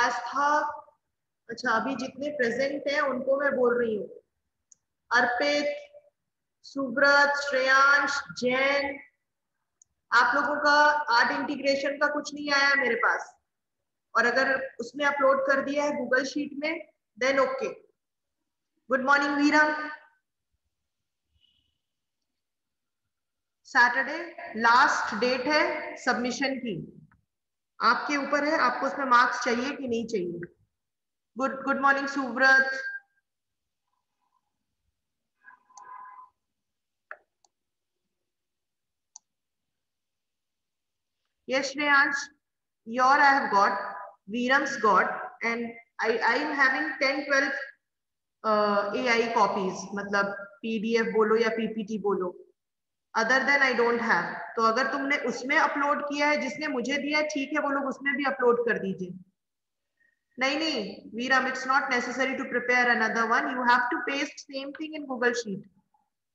आस्था, अच्छा अभी जितने प्रेजेंट हैं उनको मैं बोल रही हूँ। अर्पित, सुब्रत, श्रेयांश, जैन, आप लोगों का आर्ट इंटीग्रेशन का कुछ नहीं आया मेरे पास, और अगर उसमें अपलोड कर दिया है गूगल शीट में देन ओके। गुड मॉर्निंग वीरा। सैटरडे लास्ट डेट है सबमिशन की, आपके ऊपर है, आपको उसमें मार्क्स चाहिए कि नहीं चाहिए। Good morning Subrat. Yes, Shreyansh, your I have got, Veeram's got, and I am having 10-12 AI copies, मतलब PDF बोलो या PPT बोलो, other than I don't have. तो अगर तुमने उसमें अपलोड किया है, जिसने मुझे दिया है, ठीक है, वो लोग उसमें भी अपलोड कर दीजिए। नहीं नहीं Veeram, it's not necessary to prepare another one, you have to paste same thing in Google sheet.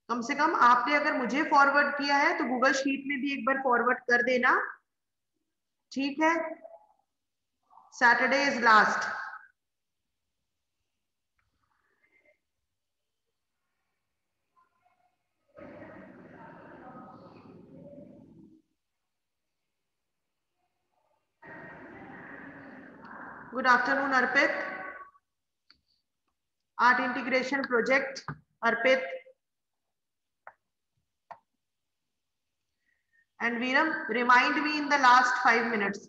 कम से कम आपने अगर मुझे फॉरवर्ड किया है तो गूगल शीट में भी एक बार फॉरवर्ड कर देना, ठीक है। Saturday is last. Good afternoon Arpit, art integration project Arpit and Veeram, remind me in the last 5 minutes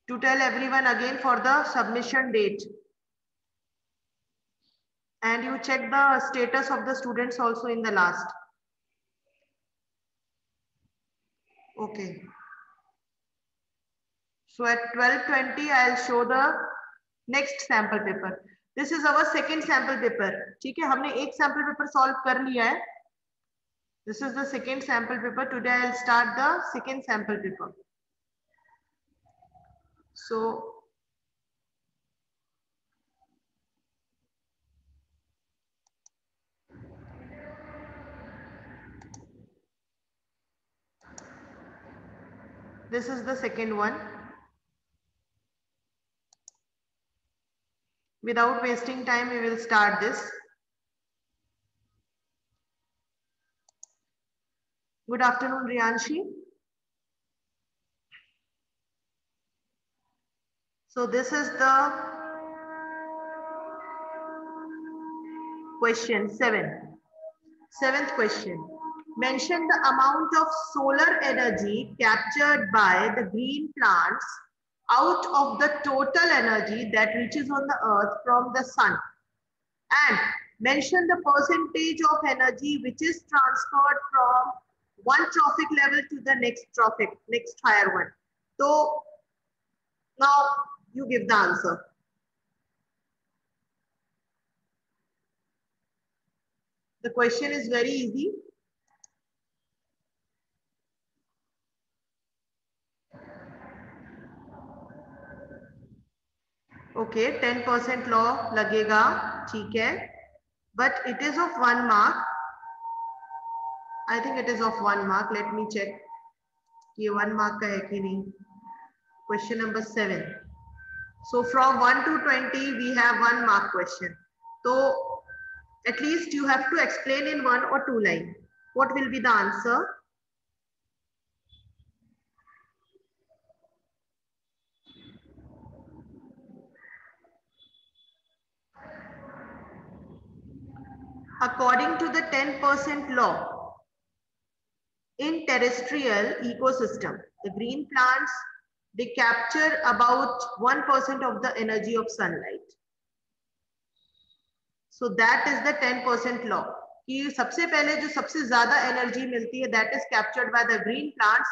to tell everyone again for the submission date, and you check the status of the students also in the last. Okay, so at 12:20 I'll show the next sample paper. This is our second sample paper, ठीक है, हमने एक sample paper solve कर लिया है. This is the second sample paper. Today I'll start the second sample paper. So this is the second one. Without wasting time, we will start this. Good afternoon, Riyanshi. So this is the question 7. Seventh question. Mention the amount of solar energy captured by the green plants out of the total energy that reaches on the earth from the sun, and mention the percentage of energy which is transferred from one trophic level to the next higher one. So now you give the answer. The question is very easy. Okay, 10% law लगेगा, ठीक है, but it is of 1 mark. I think it is of 1 mark. Let me check ये 1 mark का है कि नहीं. Question number 7. So from 1 to 20 we have 1 mark question. So at least you have to explain in 1 or 2 lines. What will be the answer? According to the 10% law, in terrestrial ecosystem, the green plants, they capture about 1% of the energy of sunlight. So that is the 10% law. कि सबसे पहले जो सबसे ज्यादा energy मिलती है that is captured by the green plants,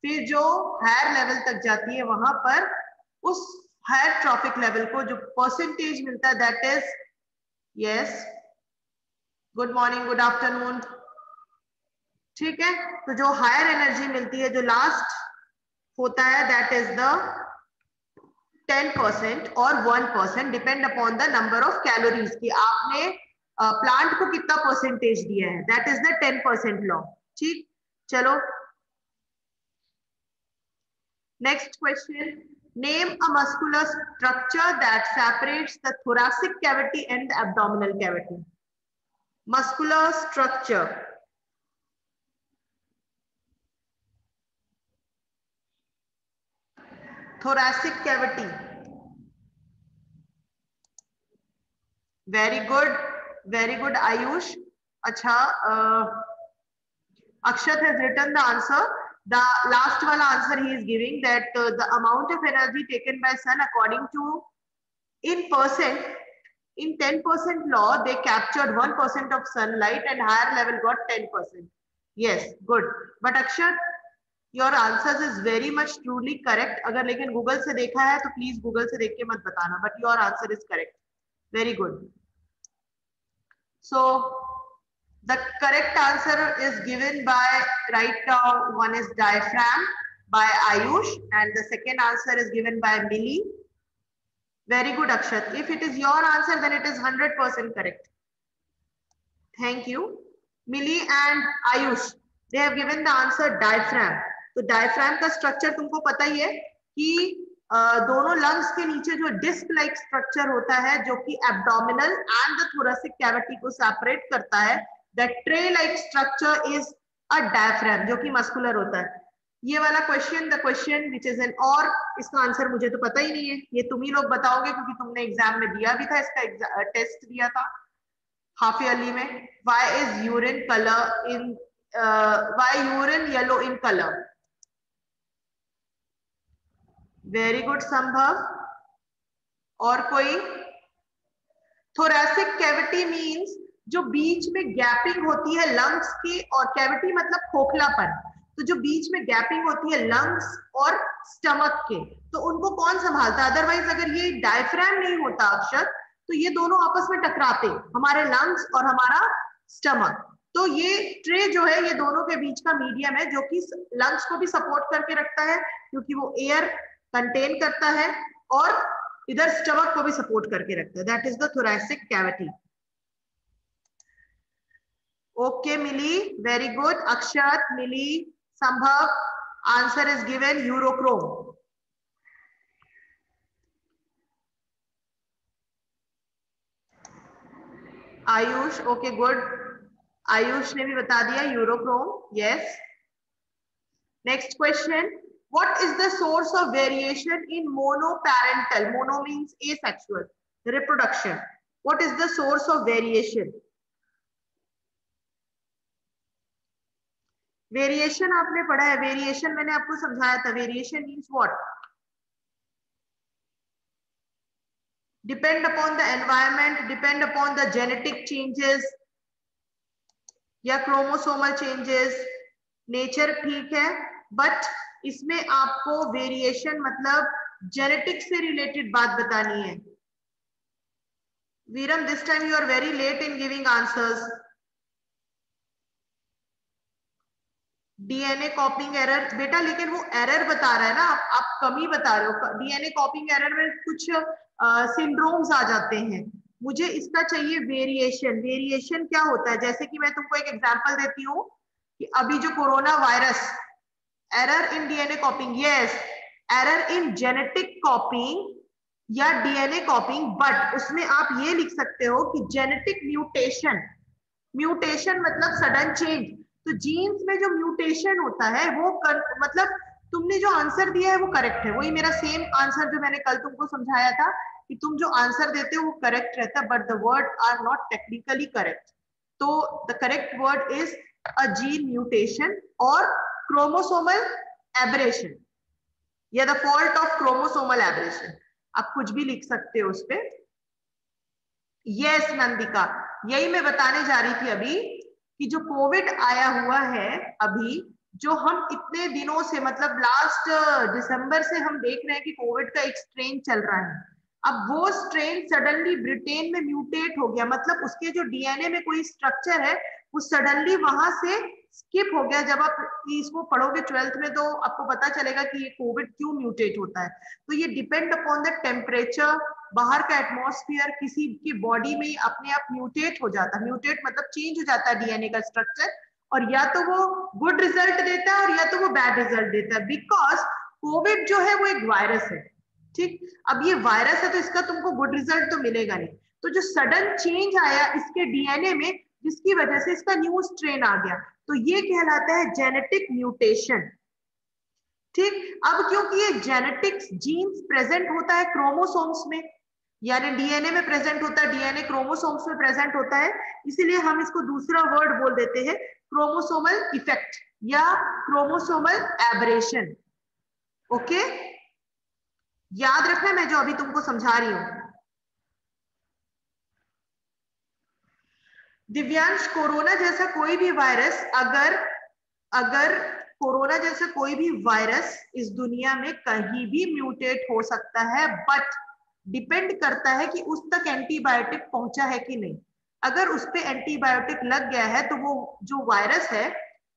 फिर जो हायर लेवल तक जाती है वहां पर उस हायर ट्रॉफिक लेवल को जो परसेंटेज मिलता है that is, yes, good morning, good afternoon, ठीक है, तो जो हायर एनर्जी मिलती है जो लास्ट होता है दैट इज द 10% और 1% depend upon the number of calories की आपने प्लांट को कितना परसेंटेज दिया है, दैट इज द 10% लॉ. ठीक, चलो next question. Name a muscular structure that separates the thoracic cavity and the abdominal cavity. Muscular structure. Thoracic cavity. Very good Ayush. Acha, Akshat has written the answer. The last one answer he is giving that the amount of energy taken by sun according to in percent, in 10% law, they captured 1% of sunlight and higher level got 10%. Yes, good. But Akshat, your answers is very much truly correct. अगर लेकिन Google से देखा है तो please Google से देख के मत बताना. But your answer is correct. Very good. So the correct answer is given by, right now, one is diaphragm by Ayush and the second answer is given by Millie. Very good, Akshat. If it is your answer, then it is 100% correct. Thank you. Millie and Ayush, they have given the answer diaphragm. तो diaphragm का structure तुमको पता ही है कि दोनों lungs के नीचे जो disc like structure होता है जो कि abdominal and the thoracic cavity को separate करता है, that tray like structure is a diaphragm जो कि muscular होता है. ये वाला question, the question which is an, और इसका आंसर मुझे तो पता ही नहीं है, ये तुम ही लोग बताओगे क्योंकि तुमने एग्जाम में दिया भी था, इसका टेस्ट दिया था हाफ ईयरली में. Why is urine colour in, why urine yellow in colour? Very good Sambhav. और कोई? थोरैसिक कैविटी मींस जो बीच में गैपिंग होती है लंग्स की, और कैविटी मतलब खोखलापन, तो जो बीच में गैपिंग होती है लंग्स और स्टमक के, तो उनको कौन संभालता है? अदरवाइज अगर ये डायफ्राम नहीं होता अक्षर, तो ये दोनों आपस में टकराते, हमारे लंग्स और हमारा स्टमक. तो ये ट्रे जो है ये दोनों के बीच का मीडियम है जो कि लंग्स को भी सपोर्ट करके रखता है क्योंकि वो एयर कंटेन करता है, और इधर स्टमक को भी सपोर्ट करके रखता है. That is the thoracic cavity. Okay Mili, very good. Akshat, Mili, Sambhav, answer is given urochrome. Ayush, okay good, Ayush ने भी बता दिया urochrome. Yes. Next question, what is the source of variation in monoparental, mono means asexual reproduction, what is the source of variation? Variation आपने पढ़ा है, variation मैंने आपको समझाया था. Variation means what? Depend upon the environment, depend upon the genetic changes या chromosomal changes. Nature ठीक है, बट इसमें आपको वेरिएशन मतलब जेनेटिक से रिलेटेड बात बतानी है. Veeram, this time you are very late in giving answers. DNA copying error बेटा, लेकिन वो एरर बता रहा है ना, आप कमी बता रहे हो. डीएनए कॉपिंग एरर में कुछ सिंड्रोम्स आ जाते हैं. मुझे इसका चाहिए वेरिएशन. वेरिएशन क्या होता है? जैसे कि मैं तुमको एक एग्जांपल देती हूँ कि अभी जो corona virus, error in DNA कॉपिंग, yes, error in genetic कॉपिंग या डीएनए कॉपिंग, बट उसमें आप ये लिख सकते हो कि जेनेटिक म्यूटेशन. म्यूटेशन मतलब सडन चेंज. तो जीन्स में जो म्यूटेशन होता है वो मतलब तुमने जो आंसर दिया है वो करेक्ट है. वही मेरा सेम आंसर जो मैंने कल तुमको समझाया था कि तुम जो आंसर देते हो वो करेक्ट रहता है, but the word are not technically correct. तो the correct word is a gene mutation और क्रोमोसोमल एब्रेशन या the fault of chromosomal aberration. आप कुछ भी लिख सकते हो उस पर. यस नंदिका, यही मैं बताने जा रही थी अभी कि जो कोविड आया हुआ है अभी, जो हम इतने दिनों से मतलब लास्ट दिसंबर से हम देख रहे हैं कि कोविड का एक स्ट्रेन चल रहा है. अब वो स्ट्रेन सडनली ब्रिटेन में म्यूटेट हो गया, मतलब उसके जो डीएनए में कोई स्ट्रक्चर है वो सडनली वहां से स्किप हो गया. जब आप इसको पढ़ोगे 12th में तो आपको पता चलेगा कि ये कोविड क्यों म्यूटेट होता है. तो ये डिपेंड अपॉन द टेम्परेचर, बाहर का एटमॉस्फेयर, किसी की बॉडी में अपने आप म्यूटेट हो जाता है. म्यूटेट मतलब चेंज हो जाता है डीएनए का स्ट्रक्चर, और या तो वो गुड रिजल्ट देता है और या तो वो बैड रिजल्ट देता है. बिकॉज कोविड जो है वो एक वायरस है. ठीक, अब ये वायरस है तो इसका तुमको गुड रिजल्ट तो मिलेगा नहीं। तो जो सडन चेंज आया इसके डीएनए में, जिसकी वजह से इसका न्यू स्ट्रेन आ गया, तो ये कहलाता है जेनेटिक म्यूटेशन। ठीक, अब क्योंकि ये जेनेटिक्स जीन्स प्रेजेंट होता है क्रोमोसोम्स में, यानी डीएनए में प्रेजेंट होता है, डीएनए क्रोमोसोम्स में प्रेजेंट होता है, इसीलिए हम इसको दूसरा वर्ड बोल देते हैं क्रोमोसोमल इफेक्ट या क्रोमोसोमल एबरेशन। ओके, याद रखना मैं जो अभी तुमको समझा रही हूं। दिव्यांश, कोरोना जैसा कोई भी वायरस अगर अगर कोरोना जैसा कोई भी वायरस इस दुनिया में कहीं भी म्यूटेट हो सकता है, बट डिपेंड करता है कि उस तक एंटीबायोटिक पहुंचा है कि नहीं। अगर उस पे एंटीबायोटिक लग गया है तो वो जो वायरस है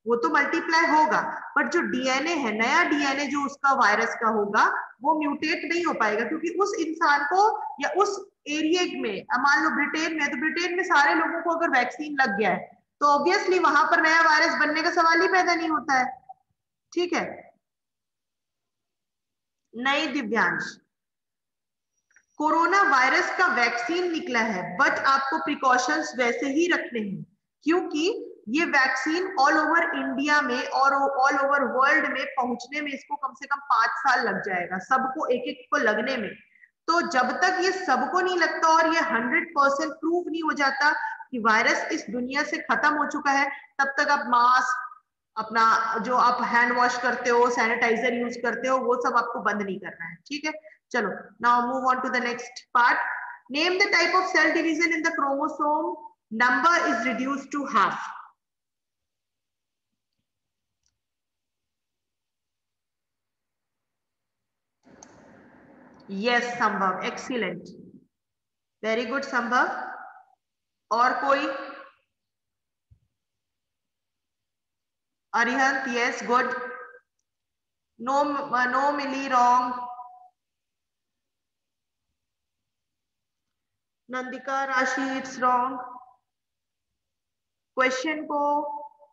वो तो मल्टीप्लाई होगा, बट जो डीएनए है, नया डीएनए जो उसका वायरस का होगा, वो म्यूटेट नहीं हो पाएगा, क्योंकि उस इंसान को या उस एरिया में, मान लो ब्रिटेन में, तो ब्रिटेन में सारे लोगों को अगर वैक्सीन लग गया है तो ऑब्वियसली वहां पर नया वायरस बनने का सवाल ही पैदा नहीं होता है। ठीक है, नहीं दिव्यांश, कोरोना वायरस का वैक्सीन निकला है, बट आपको प्रिकॉशंस वैसे ही रखने हैं, क्योंकि ये वैक्सीन ऑल ओवर इंडिया में और ऑल ओवर वर्ल्ड में पहुंचने में इसको कम से कम 5 साल लग जाएगा, सबको एक एक को लगने में। तो जब तक ये सबको नहीं लगता और ये 100% प्रूव नहीं हो जाता कि वायरस इस दुनिया से खत्म हो चुका है, तब तक आप मास्क, अपना जो आप हैंड वॉश करते हो, सैनिटाइजर यूज करते हो, वो सब आपको बंद नहीं करना है। ठीक है, चलो now move on to the next part. Name the type of cell division in the chromosome number is reduced to half. Yes Sambhav, excellent, very good Sambhav. और कोई? Arihant, yes good. No, no Mili, wrong. Nandika, Rashi, it's wrong. Question को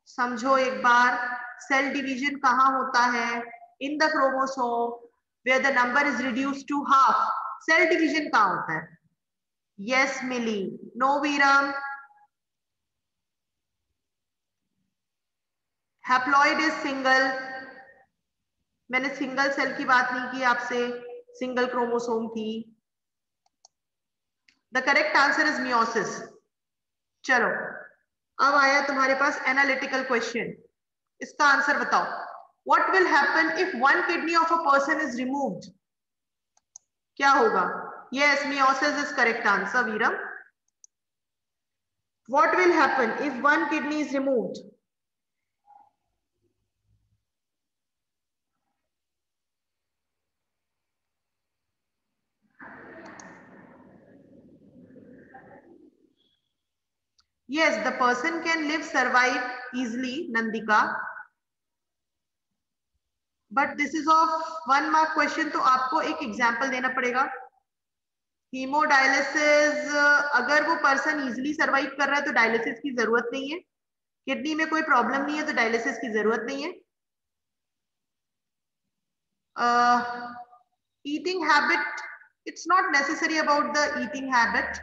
समझो एक बार। Cell division कहाँ होता है? In the chromosome where the number is reduced to half. Cell division कहाँ होता है? Yes Mili. No Veeram. Haploid is single. मैंने सिंगल सेल की बात नहीं की आपसे, सिंगल क्रोमोसोम की। The correct answer is meiosis. चलो, अब आया तुम्हारे पास एनालिटिकल क्वेश्चन, इसका आंसर बताओ। What will happen if one kidney of a person is removed? क्या होगा? Yes, meiosis is correct answer Viram. What will happen if one kidney is removed? Yes, the person can live, survive easily, Nandika. But this is of 1 mark question, तो आपको एक example देना पड़ेगा। Haemodialysis, अगर वो person easily survive कर रहा है तो डायलिसिस की जरूरत नहीं है। किडनी में कोई प्रॉब्लम नहीं है तो डायलिसिस की जरूरत नहीं है। Eating habit, it's not necessary about the eating habit.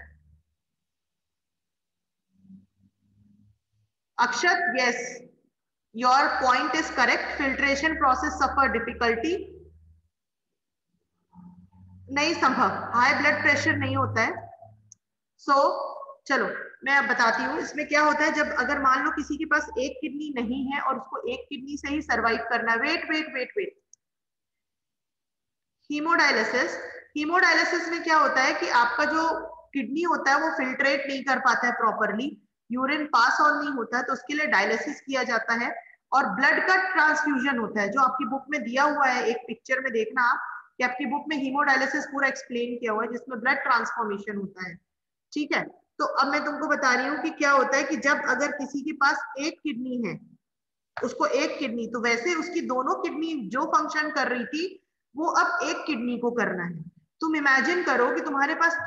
Akshat, yes, your point is correct. Filtration process suffer difficulty. नहीं संभव, हाई ब्लड प्रेशर नहीं होता है। सो चलो मैं अब बताती हूँ इसमें क्या होता है। जब अगर मान लो किसी के पास एक किडनी नहीं है और उसको एक किडनी से ही सरवाइव करना है, wait wait wait wait, hemodialysis, hemodialysis में क्या होता है कि आपका जो किडनी होता है वो फिल्ट्रेट नहीं कर पाता है प्रॉपरली, यूरिन पास ऑन नहीं होता है, तो उसके लिए डायलिसिस किया जाता है और ब्लड का ट्रांसफ्यूजन होता है, जो आपकी बुक में दिया हुआ है, एक पिक्चर में देखना आप कि आपकी बुक में हीमोडायलिसिस पूरा एक्सप्लेन किया हुआ है जिसमें ब्लड ट्रांसफॉर्मेशन होता है। ठीक है, तो अब मैं तुमको बता रही हूँ कि क्या होता है कि जब अगर किसी के पास एक किडनी है, उसको एक किडनी, तो वैसे उसकी दोनों किडनी जो फंक्शन कर रही थी वो अब एक किडनी को करना है। तुम इमेजिन करो कि तुम्हारे पास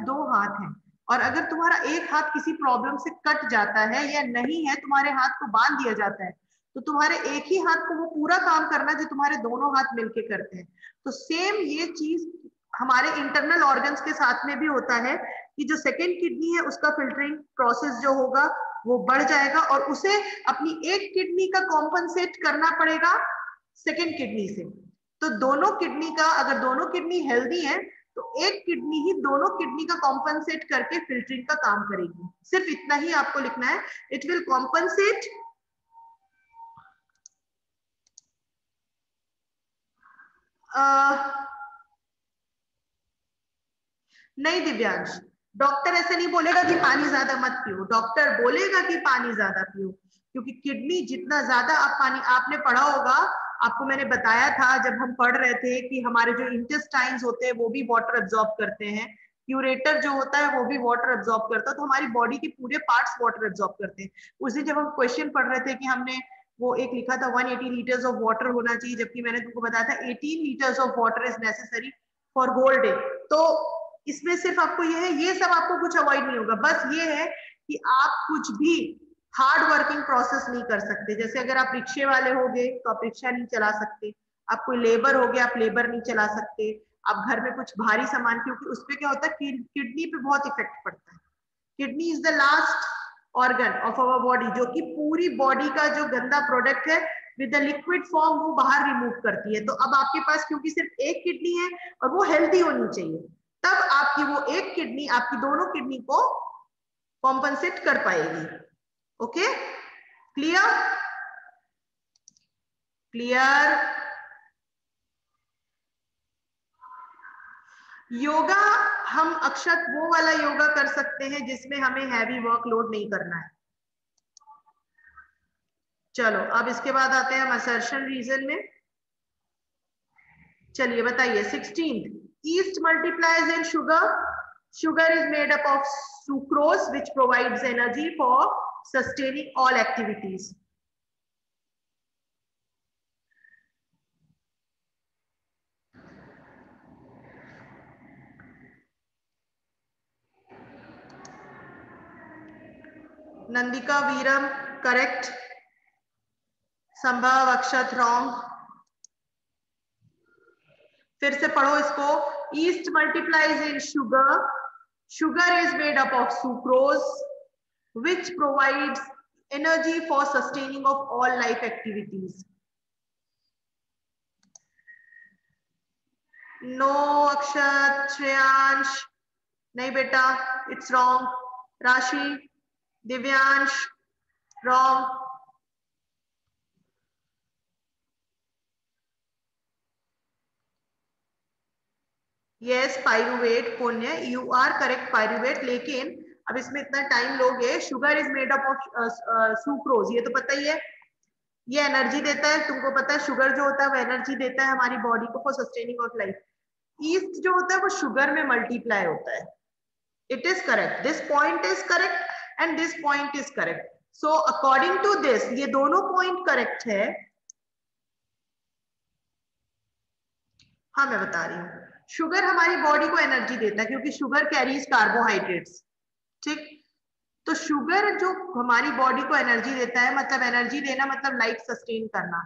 2 हाथ हैं और अगर तुम्हारा एक हाथ किसी प्रॉब्लम से कट जाता है या नहीं है, तुम्हारे हाथ को बांध दिया जाता है, तो तुम्हारे एक ही हाथ को वो पूरा काम करना जो तुम्हारे दोनों हाथ मिलके करते हैं। तो सेम ये चीज हमारे इंटरनल ऑर्गन्स के साथ में भी होता है कि जो सेकेंड किडनी है उसका फिल्टरिंग प्रोसेस जो होगा वो बढ़ जाएगा और उसे अपनी एक किडनी का कॉम्पनसेट करना पड़ेगा सेकेंड किडनी से। तो दोनों किडनी का, अगर दोनों किडनी हेल्दी है तो एक किडनी ही दोनों किडनी का कॉम्पनसेट करके फिल्टरिंग का काम करेगी। सिर्फ इतना ही आपको लिखना है, इट विल कॉम्पनसेट नहीं दिव्यांश, डॉक्टर ऐसे नहीं बोलेगा कि पानी ज्यादा मत पियो, डॉक्टर बोलेगा कि पानी ज्यादा पियो, क्योंकि किडनी जितना ज्यादा आप पानी, आपने पढ़ा होगा, आपको मैंने बताया था जब हम पढ़ रहे थे कि हमारे जो इंटेस्टाइन्स होते हैं वो भी वाटर एब्जॉर्ब करते हैं, यूरेटर जो होता है वो भी वाटर एब्जॉर्ब करता है, तो हमारी बॉडी के पूरे पार्ट्स वाटर एब्जॉर्ब करते हैं। उस दिन जब हम क्वेश्चन पढ़ रहे थे कि हमने वो एक लिखा था 180 लीटर्स ऑफ वाटर होना चाहिए, जबकि मैंने तुमको बताया था 18 litres of water is necessary for whole day. तो इसमें सिर्फ आपको ये है, ये सब आपको कुछ अवॉइड नहीं होगा, बस ये है कि आप कुछ भी हार्ड वर्किंग प्रोसेस नहीं कर सकते। जैसे अगर आप रिक्शे वाले हो गए तो आप रिक्शा नहीं चला सकते, आप कोई लेबर हो गया आप लेबर नहीं चला सकते, आप घर में कुछ भारी सामान, क्योंकि उसपे क्या होता है किडनी पे बहुत इफेक्ट पड़ता है। Kidney is the last organ of our body जो कि पूरी बॉडी का जो गंदा प्रोडक्ट है विद द लिक्विड फॉर्म वो बाहर रिमूव करती है। तो अब आपके पास क्योंकि सिर्फ एक किडनी है और वो हेल्दी होनी चाहिए, तब आपकी वो एक किडनी आपकी दोनों किडनी को कॉम्पनसेट कर पाएगी। Okay, clear clear. योगा हम अक्षत वो वाला योगा कर सकते हैं जिसमें हमें हैवी वर्कलोड नहीं करना है। चलो अब इसके बाद आते हैं हम असर्शन रीजन में। चलिए बताइए 16th, yeast multiplies in sugar. Sugar is made up of sucrose which provides energy for sustaining all activities. Nandika Veeram correct, Sambhav Akshat wrong. फिर से पढ़ो इसको, yeast multiplies in sugar. Sugar is made up of sucrose which provides energy for sustaining of all life activities. No अक्षत, श्रेयांश नहीं बेटा, it's wrong. राशि, Divyansh wrong. Yes pyruvate, पुण्य you are correct pyruvate, लेकिन अब इसमें इतना टाइम लोगे। Sugar is made up of sucrose, ये तो पता ही है, ये एनर्जी देता है, तुमको पता है शुगर जो होता है वो एनर्जी देता है हमारी बॉडी को for sustaining of life. Yeast जो होता है वो शुगर में मल्टीप्लाई होता है। It is correct, this point is correct and this point is correct. So according to this ये दोनों पॉइंट करेक्ट है। हाँ मैं बता रही हूँ, शुगर हमारी बॉडी को एनर्जी देता है क्योंकि शुगर कैरीज कार्बोहाइड्रेट्स, ठीक। तो शुगर जो हमारी बॉडी को एनर्जी देता है, मतलब एनर्जी देना मतलब लाइफ सस्टेन करना।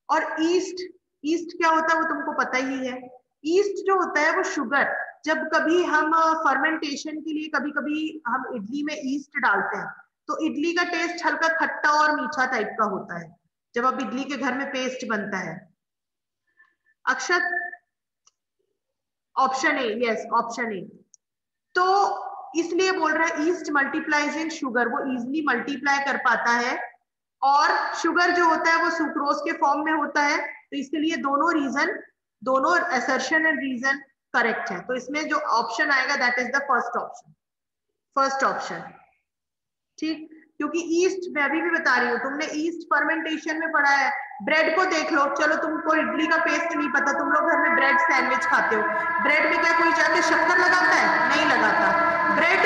और ईस्ट, ईस्ट क्या होता है वो तुमको पता ही है। ईस्ट जो होता है वो शुगर, जब कभी हम फर्मेंटेशन के लिए कभी कभी हम इडली में ईस्ट डालते हैं तो इडली का टेस्ट हल्का खट्टा और मीठा टाइप का होता है जब अब इडली के घर में पेस्ट बनता है। Akshat option A, yes option A. तो इसलिए बोल रहा है ईस्ट मल्टीप्लाइज इन शुगर, वो इजिली मल्टीप्लाई कर पाता है और शुगर जो होता है वो सुक्रोज के फॉर्म में होता है। तो इसके लिए दोनों रीजन, दोनों असर्शन एंड रीजन करेक्ट है। तो इसमें जो ऑप्शन आएगा that is the first option, first option, ठीक। क्योंकि ईस्ट मैं अभी भी बता रही हूँ, तुमने ईस्ट फर्मेंटेशन में पढ़ा है। ब्रेड को देख लो, चलो तुमको इडली का पेस्ट नहीं पता, तुम लोग घर में ब्रेड सैंडविच खाते हो, ब्रेड में क्या कोई जाके शक्कर लगाता है? नहीं लगाता। ब्रेड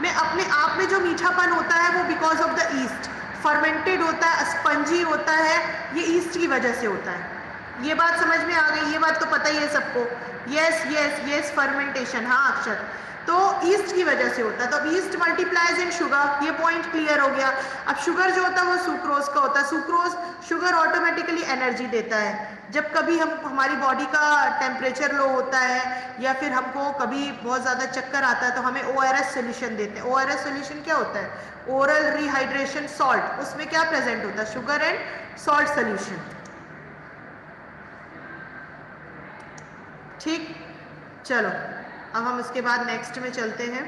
में अपने आप में जो मीठापन होता है वो because of the east, fermented होता है, स्पंजी होता है, ये ईस्ट की वजह से होता है। ये बात समझ में आ गई? ये बात तो पता ही है सबको। यस यस यस फर्मेंटेशन, हाँ अक्षर। तो ईस्ट की वजह से होता है। तो अब ईस्ट मल्टीप्लाइज इन शुगर, ये पॉइंट क्लियर हो गया। अब शुगर जो होता है वो सुक्रोज का होता है। सुक्रोज शुगर ऑटोमेटिकली एनर्जी देता है। जब कभी हमारी बॉडी का टेम्परेचर लो होता है या फिर हमको कभी बहुत ज़्यादा चक्कर आता है तो हमें ORS सोल्यूशन देते हैं। ORS सोल्यूशन क्या होता है? Oral rehydration salt. उसमें क्या प्रेजेंट होता है? Sugar and salt solution. ठीक, चलो अब हम इसके बाद नेक्स्ट में चलते हैं।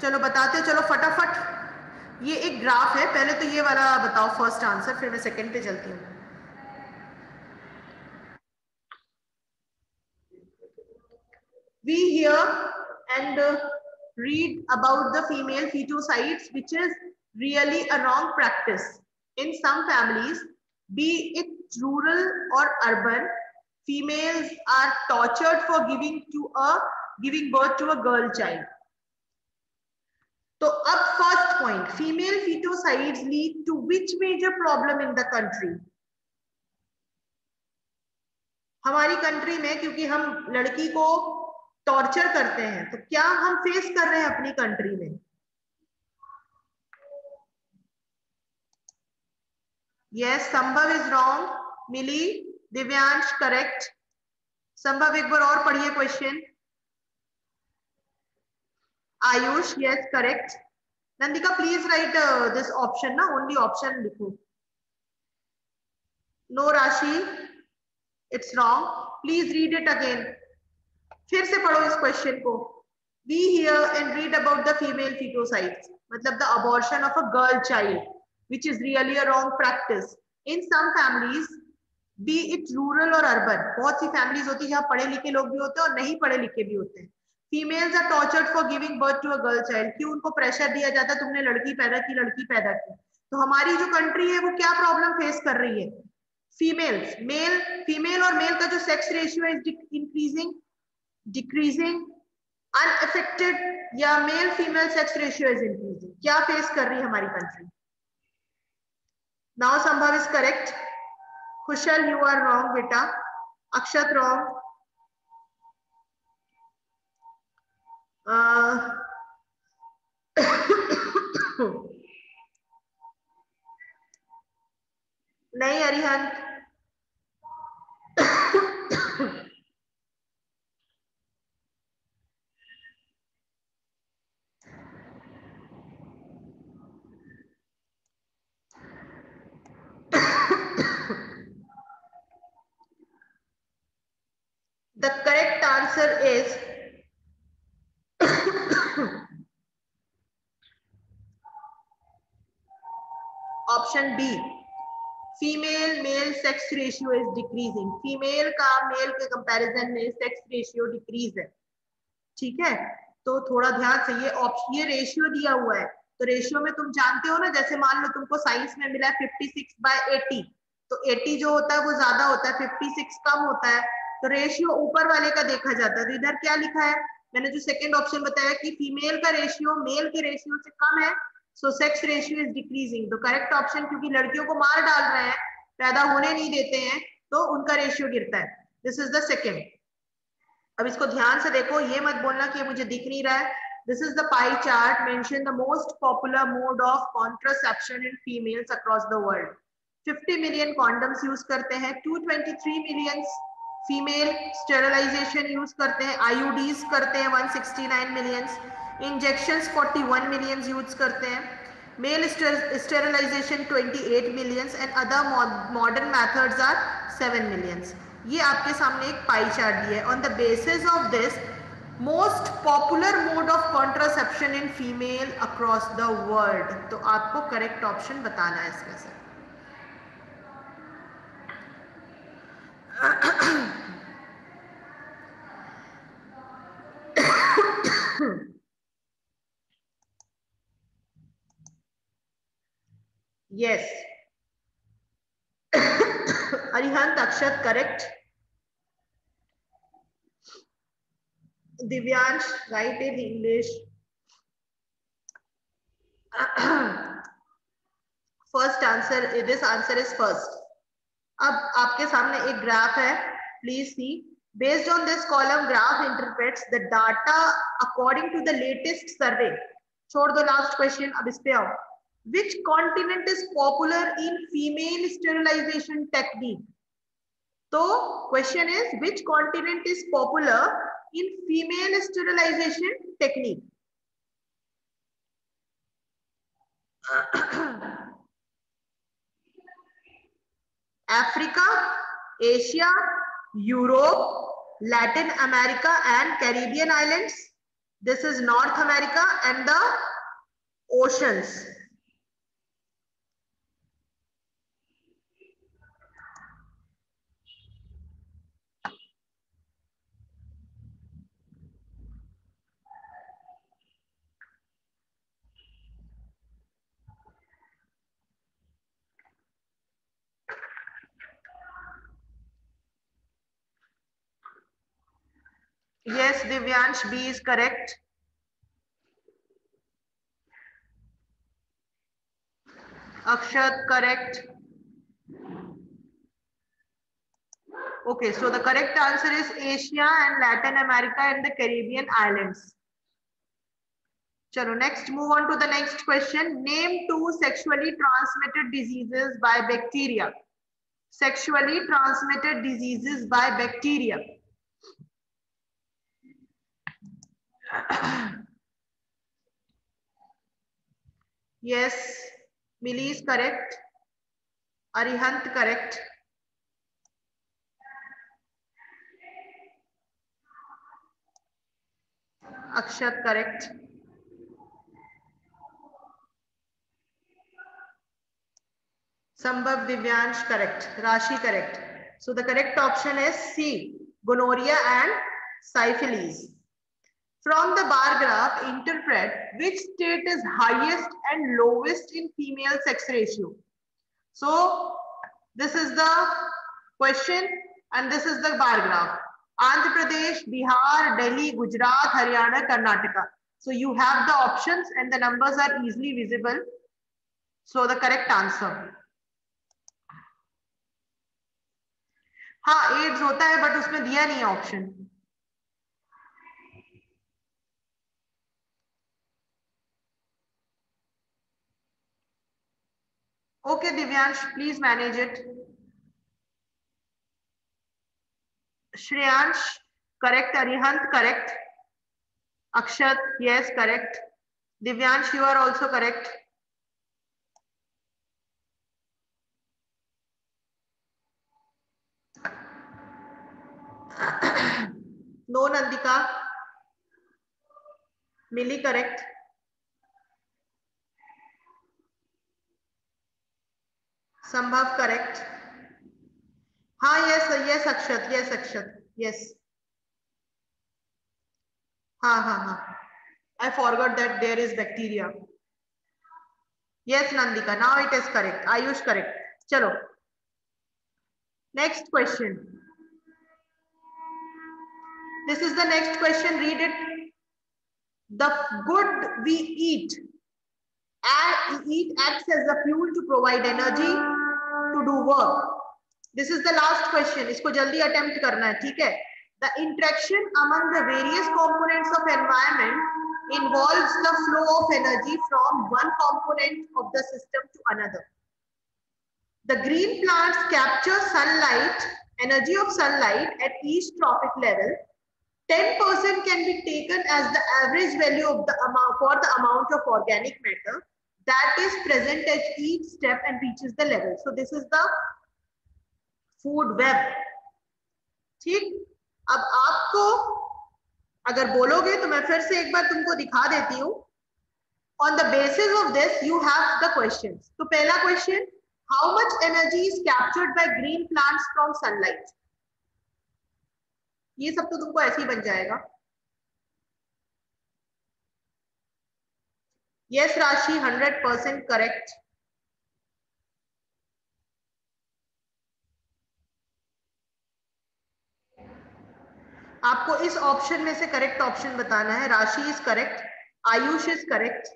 चलो बताते हैं, चलो फटाफट। ये एक ग्राफ है, पहले तो ये वाला बताओ फर्स्ट आंसर, फिर मैं सेकंड पे चलती हूँ। We hear and read about the female feticides, which is really a wrong practice. In some families, be it rural or urban, females are tortured for giving birth to a girl child. So up first point, female feticides lead to which major problem in the country? हमारी country में क्योंकि हम लड़की को torture करते हैं, तो क्या हम फेस कर रहे हैं अपनी कंट्री में? Yes, Sambhav is wrong, Mili, Divyansh correct. Sambhav एक बार और पढ़िए question. Ayush yes correct. Nandika please write this option ना, ओनली ऑप्शन लिखो। No Rashi, it's wrong, please read it again. फिर से पढ़ो इस क्वेश्चन को। We hear and read about the female feticides, मतलब the abortion of a girl child, which is really a wrong practice. In some families, be it rural or urban, बहुत सी families होती है जहाँ पढ़े लिखे लोग भी होते हैं और नहीं पढ़े लिखे भी होते हैं। Females are tortured for giving birth to a girl child. क्यों उनको प्रेशर दिया जाता है, तुमने लड़की पैदा की, लड़की पैदा की। तो हमारी जो कंट्री है वो क्या प्रॉब्लम फेस कर रही है? फीमेल्स, मेल, फीमेल और मेल का जो सेक्स रेशियो है इंक्रीजिंग, डिक्रीजिंग, अनअफेक्टेड, या male female sex ratio is increasing. क्या फेस कर रही है हमारी country? Now Sambhav is correct, Kushal you are wrong बेटा, अक्षत रॉन्ग, नहीं Arihant. The correct answer is option B. Female male sex ratio is decreasing. Female का male के कंपैरिजन में सेक्स रेशियो डिक्रीज है। ठीक है, तो थोड़ा ध्यान से, ये रेशियो दिया हुआ है, तो रेशियो में तुम जानते हो ना, जैसे मान लो तुमको साइंस में मिला है 56/80, तो 80 जो होता है वो ज्यादा होता है, 56 कम होता है, तो रेशियो ऊपर वाले का देखा जाता है। तो इधर क्या लिखा है, मैंने जो सेकंड ऑप्शन बताया कि फीमेल का रेशियो मेल के रेशियो से कम है, so sex ratio is decreasing. तो करेक्ट ऑप्शन, क्योंकि लड़कियों को मार डाल रहे हैं, पैदा होने नहीं देते हैं, तो उनका रेशियो गिरता है। This is the second. अब इसको ध्यान से देखो, ये मत बोलना कि ये मुझे दिख नहीं रहा है। This is the pie chart, mention the most popular mode of contraception in females across the world. 50 million condoms use करते हैं, 223 मिलियन फीमेल स्टेरिलाइजेशन यूज करते हैं, आईयूडीज करते हैं 169 मिलियन, इंजेक्शंस 41 मिलियन यूज करते हैं, male sterilisation 28 million and other modern methods are 7 million. ये आपके सामने एक पाई चार्ट दिया है। On the basis of this, most popular mode of contraception in female across the world, तो आपको करेक्ट ऑप्शन बताना है इसमें से। Yes, Arihant Akshat correct, Divyansh write in English, first answer, this answer is first. अब आपके सामने एक ग्राफ है, please see, Based on this column, graph interprets the data according to the latest survey. छोड़ दो last question, अब इस पे आओ. Which continent is popular in female sterilization technique? So question is, which continent is popular in female sterilization technique? Africa, Asia, Europe, Latin America and Caribbean islands. This is North America and the oceans. Yes, Divyansh, B is correct. Akshat, correct. Okay, so the correct answer is Asia and Latin America and the Caribbean islands. Chalo, next move on to the next question. Name 2 sexually transmitted diseases by bacteria. Sexually transmitted diseases by bacteria. Yes, Millie is correct. Arihant correct. Akshat correct. Sambhav, Divyansh correct. Rashi correct. So the correct option is C, gonorrhea and syphilis. From the bar graph, interpret which state is highest and lowest in female sex ratio. So this is the question and this is the bar graph. Andhra Pradesh, Bihar, Delhi, Gujarat, Haryana, Karnataka. So you have the options and the numbers are easily visible. So the correct answer. हाँ, ads होता है but उसमें दिया नहीं है option. Okay, Divyansh, please manage it. Shreyansh, correct. Arihant, correct. Akshat, yes, correct. Divyansh, you are also correct. No, Nandika. Millie, correct. Sambhav, correct. हाँ, yes, Akshat, yes. हाँ. I forgot that there is bacteria. Yes, Nandika, now it is correct. Ayush, correct. Chalo. Next question. This is the next question. Read it. The good we eat acts as a fuel to provide energy to do work. This is the last question. इसको जल्दी attempt करना है, ठीक है? The interaction among the various components of environment involves the flow of energy from one component of the system to another. The green plants capture sunlight, energy of sunlight at each trophic level. 10% can be taken as the average value of the amount for the amount of organic matter that is present at each step and reaches the level. So this is the food web. ठीक, अब आपको अगर बोलोगे तो मैं फिर से एक बार तुमको दिखा देती हूँ. On the basis of this, you have the questions. तो पहला question, how much energy is captured by green plants from sunlight? ये सब तो तुमको ऐसे ही बन जाएगा. Yes, Rashi, 100% correct. आपको इस ऑप्शन में से करेक्ट ऑप्शन बताना है. Rashi is correct, Ayush is correct,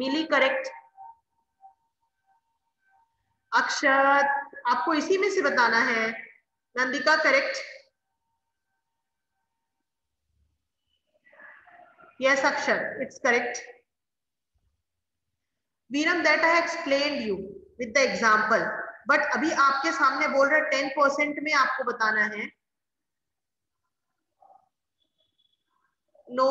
Mili correct, Akshat आपको इसी में से बताना है. Nandika, correct? Yes, Akshat, it's correct. Veeram, that I explained you with the example, but अभी आपके सामने बोल रहे 10% में आपको बताना है. No.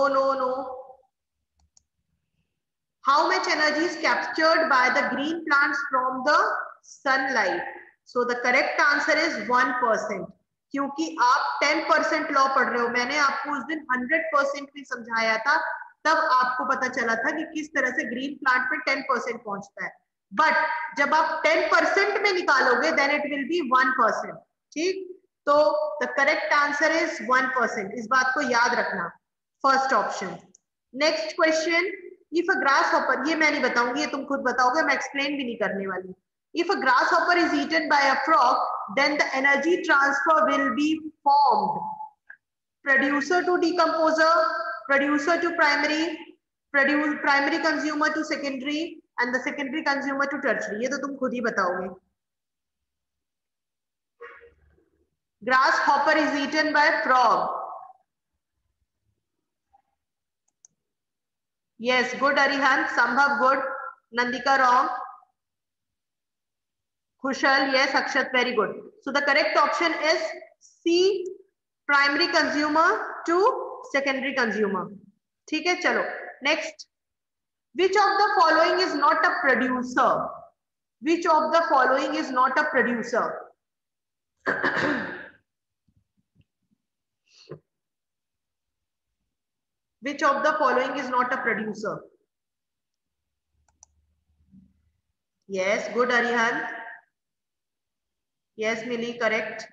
How much energy is captured by the green plants from the sunlight? So the correct answer is 1%. क्योंकि आप 10% लॉ पढ़ रहे हो, मैंने आपको उस दिन 100% भी समझाया था, तब आपको पता चला था कि किस तरह से ग्रीन प्लांट में 10% पहुंचता है. बट जब आप 10% में निकालोगे देन इट विल बी 1%. ठीक, तो द करेक्ट आंसर इज 1%. इस बात को याद रखना. First option. Next question. If a grasshopper, ये मैं नहीं बताऊंगी, ये तुम खुद बताओगे, मैं एक्सप्लेन भी नहीं करने वाली. If a grasshopper is eaten by a frog, then the energy transfer will be formed. Producer to decomposer, producer to primary, primary consumer to secondary, and the secondary consumer to tertiary. ये तो तुम खुद ही बताओगे. Grasshopper is eaten by frog. Yes, good Arihant. Sambhav, good. Nandika, wrong. Kushal, yes. Akshat, very good. So the correct option is C, primary consumer to secondary consumer. ठीक है, चलो. Next. Which of the following is not a producer? Which of the following is not a producer? Which of the following is not a producer? Yes, good Arihant. Yes, Millie, correct.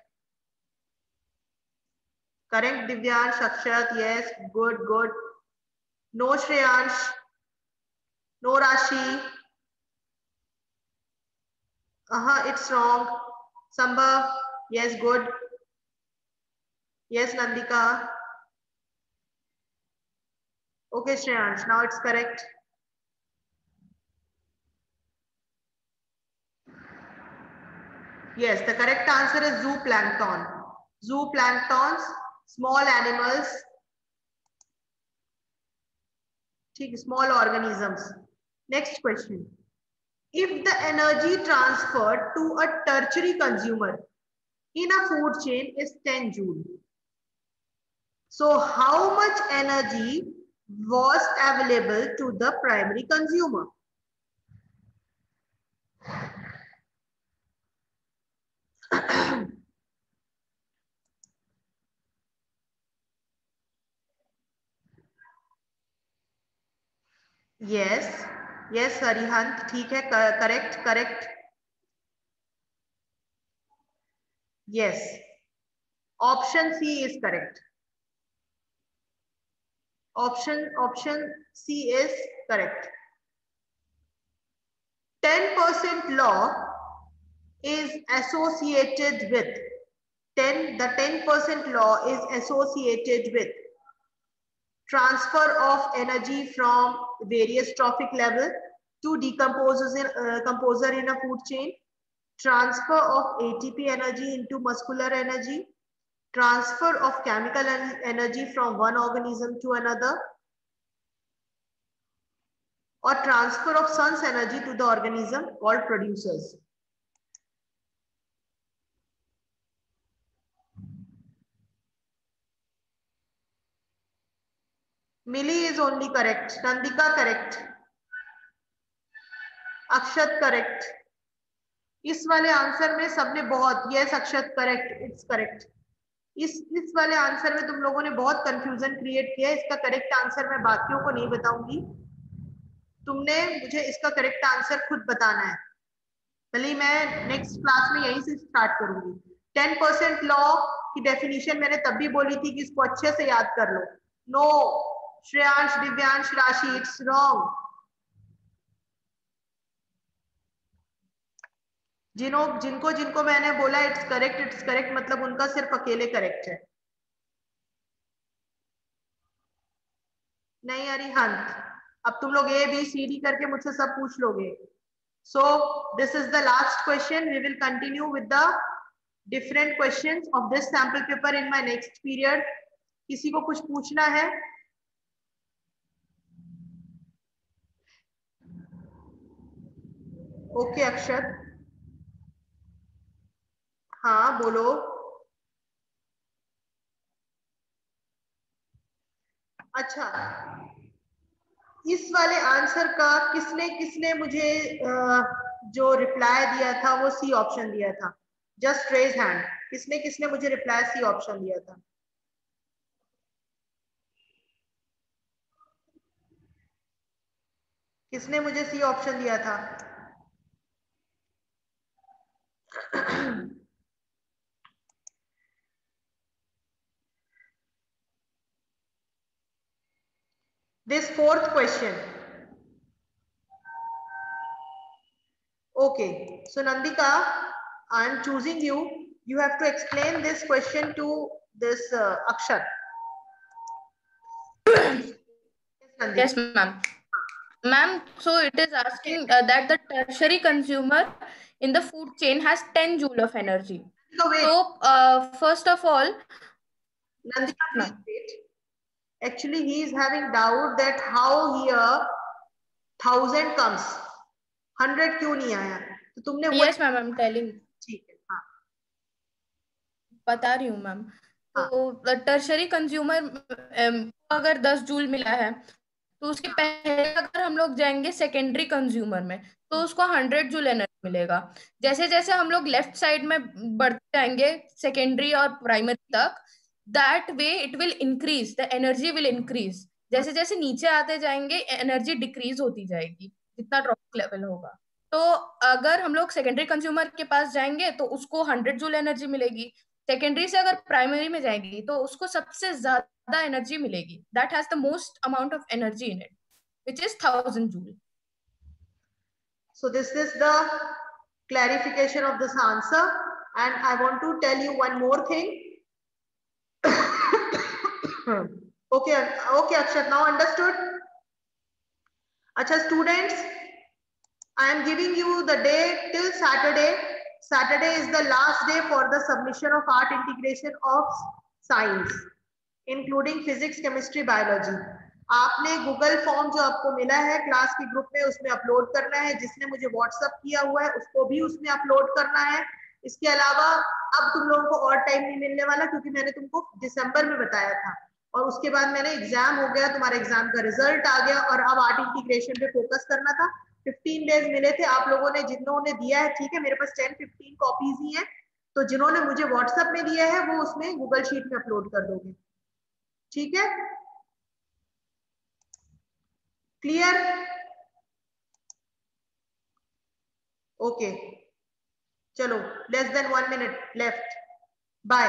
Correct, Divyansh, Akshat, yes, good. No, Shreyansh. No, Rashi. It's wrong. Sambhav, yes, good. Yes, Nandika. Okay, Shreyansh, now it's correct. Yes, the correct answer is zooplankton. Zooplanktons, small animals, small organisms. Next question. If the energy transferred to a tertiary consumer in a food chain is 10 joule, so how much energy was available to the primary consumer? Yes, Arihant, ठीक है, correct. Yes, option C is correct. Option C is correct. 10% law is associated with the 10% law is associated with transfer of energy from various trophic level to composer in a food chain, transfer of ATP energy into muscular energy, transfer of chemical energy from one organism to another, or transfer of sun's energy to the organism called producers. Millie is only correct. Nandika correct. Akshat correct. इस वाले answer में सबने बहुत, yes Akshat correct, it's correct. इस वाले answer में तुम लोगों ने बहुत कंफ्यूजन क्रिएट किया है. इसका करेक्ट आंसर मैं बाकियों को नहीं बताऊंगी, तुमने मुझे इसका करेक्ट आंसर खुद बताना है. भले मैं नेक्स्ट क्लास में यहीं से स्टार्ट करूंगी. 10% लॉ की डेफिनेशन मैंने तब भी बोली थी कि इसको अच्छे से याद कर लो. नो, श्रेयांश, दिव्यांश, राशि, इट्स रॉन्ग. जिनको मैंने बोला इट्स करेक्ट मतलब उनका सिर्फ अकेले करेक्ट है. नहीं अरिहंत, अब तुम लोग ABCD करके मुझसे सब पूछ लोगे. So this is the last question. We will continue with the different questions of this sample paper in my next period. किसी को कुछ पूछना है? ओके अक्षत, हाँ बोलो। अच्छा, इस वाले आंसर का किसने किसने मुझे जो रिप्लाई दिया था वो सी ऑप्शन दिया था? Just raise hand. किसने किसने मुझे रिप्लाई सी ऑप्शन दिया था? किसने मुझे सी ऑप्शन दिया था? This fourth question. Okay, so Nandika, I am choosing you. You have to explain this question to this Akshat. Yes, ma'am. Ma'am, so it is asking that the tertiary consumer in the food chain has 10 joule of energy. So wait. So, first of all, Nandika, please wait. Actually, he is having doubt that how here 1000 comes, 100 क्यों नहीं आया? तो तुमने yes, ma'am, I'm telling. ठीक है, हाँ बता रही हूँ मैम। तो टर्शरी कंज्यूमर अगर 10 जूल मिला है तो उसके पहले अगर हम लोग जाएंगे सेकेंडरी कंज्यूमर में तो उसको 100 जूल एनर्जी मिलेगा। जैसे जैसे हम लोग लेफ्ट साइड में बढ़ते जाएंगे सेकेंडरी और प्राइमरी तक, that way it will increase, the energy will increase. जैसे जैसे नीचे आते जाएंगे एनर्जी डिक्रीज होती जाएगी जितना ड्रॉप लेवल होगा। तो अगर हम लोग सेकेंडरी कंज्यूमर के पास जाएंगे तो उसको 100 जूल एनर्जी मिलेगी। सेकेंडरी से अगर प्राइमरी में जाएगी तो उसको सबसे ज्यादा एनर्जी मिलेगी, that has the most amount of energy in it, which is 1000 joule. So this is the clarification of this answer, and I want to tell you one more thing. Okay, okay Akshat, now understood. Acha students, I am giving you the day till Saturday. Saturday is the last day for the submission of art integration of science, including physics, chemistry, biology. आपने Google form जो आपको मिला है class के group में उसमें upload करना है। जिसने मुझे व्हाट्सएप किया हुआ है उसको भी उसमें अपलोड करना है। इसके अलावा अब तुम लोगों को और टाइम नहीं मिलने वाला क्योंकि मैंने तुमको दिसंबर में बताया था और उसके बाद मैंने एग्जाम हो गया, तुम्हारे एग्जाम का रिजल्ट आ गया और अब आर्ट इंटीग्रेशन पे फोकस करना था। 15 डेज मिले थे आप लोगों ने, जिन्होंने दिया है ठीक है, मेरे पास 10-15 कॉपीज ही है, तो जिन्होंने मुझे व्हाट्सएप में दिया है वो उसमें गूगल शीट में अपलोड कर दोगे, ठीक है? क्लियर? ओके, चलो, less than 1 minute left, bye.